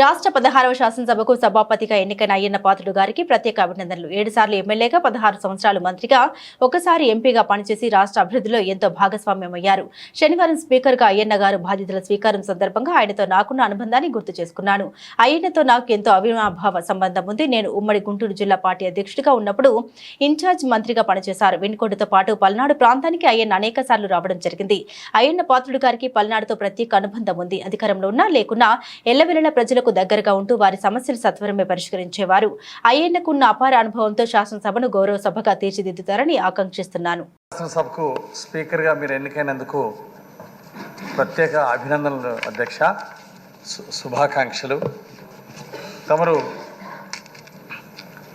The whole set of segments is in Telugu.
రాష్ట్ర 16వ శాసనసభకు సభాపతిగా ఎన్నికైన అయ్యన్న పాత్రుడు గారికి ప్రత్యేక అభినందనలు. 7 సార్లు ఎమ్మెల్యేగా, 16 సంవత్సరాలు మంత్రిగా, ఒకసారి ఎంపీగా పనిచేసి రాష్ట్ర అభివృద్ధిలో ఎంతో భాగస్వామ్యమయ్యారు. శనివారం స్పీకర్గా అయ్యన్న గారు బాధ్యతల స్వీకారం సందర్భంగా ఆయనతో నాకున్న అనుబంధాన్ని గుర్తు చేసుకున్నాను. అయ్యన్నతో నాకు ఎంతో అవినాభావ సంబంధం ఉంది. నేను ఉమ్మడి గుంటూరు జిల్లా పార్టీ అధ్యక్షుడిగా ఉన్నప్పుడు ఇన్ఛార్జ్ మంత్రిగా పనిచేశారు. వినుకొండతో పాటు పల్నాడు ప్రాంతానికి అయ్యన్న అనేక సార్లు రావడం జరిగింది. అయ్యన్న పాత్రుడు గారికి పల్నాడుతో ప్రత్యేక అనుబంధం ఉంది. అధికారంలో ఉన్నా లేకున్నా ఎల్లవెల్లల ప్రజలకు దగ్గరగా ఉంటూ వారి సమస్యలు సత్వరమే పరిష్కరించేవారు. అయ్యన్నకున్న అపార అనుభవంతో శాసనసభను గౌరవ సభగా తీర్చిదిద్దుతారని ఆకాంక్షిస్తున్నాను. శాసనసభకు స్పీకర్గా మీరు ఎన్నికైనందుకు ప్రత్యేక అభినందనలు అధ్యక్ష. శుభాకాంక్షలు. తమరు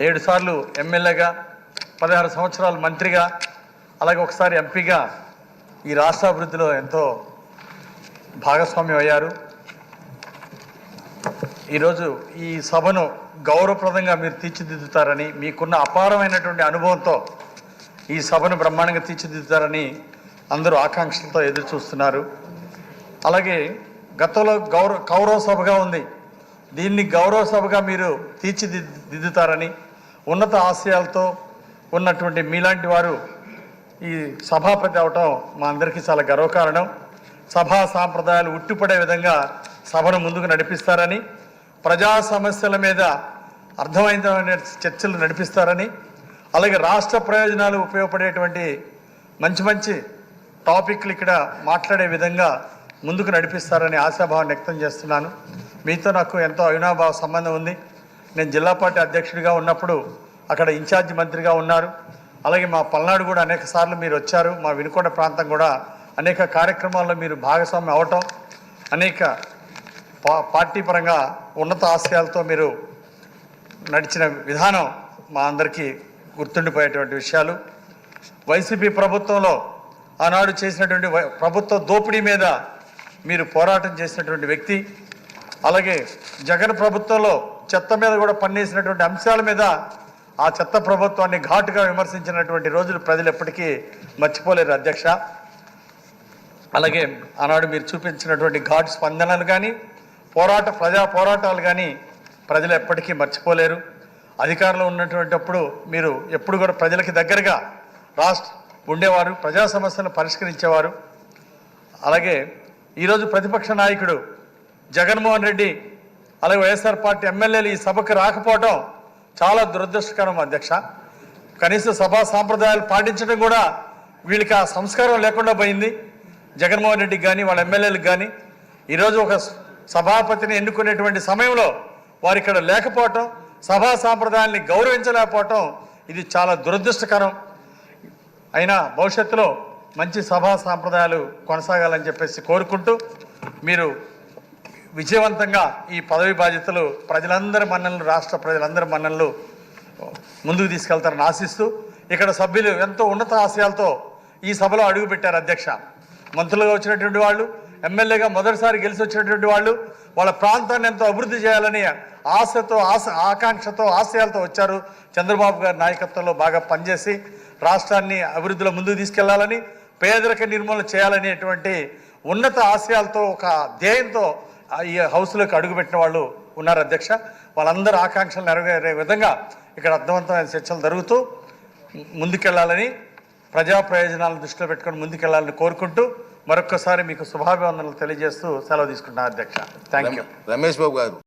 7 సార్లు ఎమ్మెల్యేగా, 16 సంవత్సరాలు మంత్రిగా, అలాగే ఒకసారి ఎంపీగా ఈ రాష్ట్ర అభివృద్ధిలో ఎంతో భాగస్వామ్యం అయ్యారు. ఈరోజు ఈ సభను గౌరవప్రదంగా మీరు తీర్చిదిద్దుతారని, మీకున్న అపారమైనటువంటి అనుభవంతో ఈ సభను బ్రహ్మాండంగా తీర్చిదిద్దుతారని అందరూ ఆకాంక్షలతో ఎదురు చూస్తున్నారు. అలాగే గతంలో కౌరవ సభగా ఉంది, దీన్ని గౌరవ సభగా మీరు తీర్చిదిద్దుతారని, ఉన్నత ఆశయాలతో ఉన్నటువంటి మీలాంటి వారు ఈ సభాపతి అవటం మా అందరికీ చాలా గర్వకారణం. సభా సాంప్రదాయాలు ఉట్టిపడే విధంగా సభను ముందుకు నడిపిస్తారని, ప్రజా సమస్యల మీద అర్థమైన చర్చలు నడిపిస్తారని, అలాగే రాష్ట్ర ప్రయోజనాలు ఉపయోగపడేటువంటి మంచి మంచి టాపిక్లు ఇక్కడ మాట్లాడే విధంగా ముందుకు నడిపిస్తారని ఆశాభావాన్ని వ్యక్తం చేస్తున్నాను. మీతో నాకు ఎంతో అవినాభావ సంబంధం ఉంది. నేను జిల్లా పార్టీ అధ్యక్షుడిగా ఉన్నప్పుడు అక్కడ ఇన్ఛార్జి మంత్రిగా ఉన్నారు. అలాగే మా పల్నాడు కూడా అనేక సార్లు మీరు వచ్చారు. మా వినుకొండ ప్రాంతం కూడా అనేక కార్యక్రమాల్లో మీరు భాగస్వామ్యం అవటం, అనేక పార్టీ పరంగా ఉన్నత ఆశయాలతో మీరు నడిచిన విధానం మా అందరికీ గుర్తుండిపోయేటువంటి విషయాలు. వైసీపీ ప్రభుత్వంలో ఆనాడు చేసినటువంటి ప్రభుత్వ దోపిడీ మీద మీరు పోరాటం చేసినటువంటి వ్యక్తి. అలాగే జగన్ ప్రభుత్వంలో చెత్త మీద కూడా పన్నేసినటువంటి అంశాల మీద ఆ చెత్త ప్రభుత్వాన్ని ఘాటుగా విమర్శించినటువంటి రోజులు ప్రజలు ఎప్పటికీ మర్చిపోలేరు అధ్యక్ష. అలాగే ఆనాడు మీరు చూపించినటువంటి ఘాటు స్పందనలు కానీ, ప్రజా పోరాటాలు కానీ ప్రజలు ఎప్పటికీ మర్చిపోలేరు. అధికారంలో ఉన్నటువంటిప్పుడు మీరు ఎప్పుడు కూడా ప్రజలకి దగ్గరగా ఉండేవారు, ప్రజా సమస్యలను పరిష్కరించేవారు. అలాగే ఈరోజు ప్రతిపక్ష నాయకుడు జగన్మోహన్ రెడ్డి, అలాగే వైఎస్ఆర్ పార్టీ ఎమ్మెల్యేలు ఈ సభకు రాకపోవడం చాలా దురదృష్టకరం అధ్యక్ష. కనీస సభా సాంప్రదాయాలు పాటించడం కూడా వీళ్ళకి ఆ సంస్కారం లేకుండా పోయింది. జగన్మోహన్ రెడ్డికి కానీ వాళ్ళ ఎమ్మెల్యేలకు కానీ ఈరోజు ఒక సభాపతిని ఎన్నుకునేటువంటి సమయంలో వారు ఇక్కడ లేకపోవటం, సభా సాంప్రదాయాల్ని గౌరవించలేకపోవటం ఇది చాలా దురదృష్టకరం. అయినా భవిష్యత్తులో మంచి సభా సాంప్రదాయాలు కొనసాగాలని చెప్పేసి కోరుకుంటూ, మీరు విజయవంతంగా ఈ పదవి బాధ్యతలు ప్రజలందరి మన్ననలు, రాష్ట్ర ప్రజలందరి మన్ననలు ముందుకు తీసుకెళ్తారని ఆశిస్తూ, ఇక్కడ సభ్యులు ఎంతో ఉన్నత ఆశయాలతో ఈ సభలో అడుగుపెట్టారు అధ్యక్ష. మంత్రులుగా వచ్చినటువంటి వాళ్ళు, ఎమ్మెల్యేగా మొదటిసారి గెలిచి వచ్చినటువంటి వాళ్ళు వాళ్ళ ప్రాంతాన్ని ఎంతో అభివృద్ధి చేయాలని ఆకాంక్షతో ఆశయాలతో వచ్చారు. చంద్రబాబు గారి నాయకత్వంలో బాగా పనిచేసి రాష్ట్రాన్ని అభివృద్ధిలో ముందుకు తీసుకెళ్లాలని, పేదరిక నిర్మూలన చేయాలనేటువంటి ఉన్నత ఆశయాలతో ఒక ధ్యేయంతో ఈ హౌస్లోకి అడుగుపెట్టిన వాళ్ళు ఉన్నారు అధ్యక్ష. వాళ్ళందరూ ఆకాంక్షలు నెరవేరే విధంగా ఇక్కడ అర్థవంతమైన చర్చలు జరుగుతూ ముందుకెళ్లాలని, ప్రజా ప్రయోజనాలను దృష్టిలో పెట్టుకొని ముందుకెళ్లాలని కోరుకుంటూ మరొక్కసారి మీకు శుభాభివందనలు తెలియజేస్తూ సెలవు తీసుకుంటున్నాను అధ్యక్ష. Thank you. రమేష్ బాబు గారు.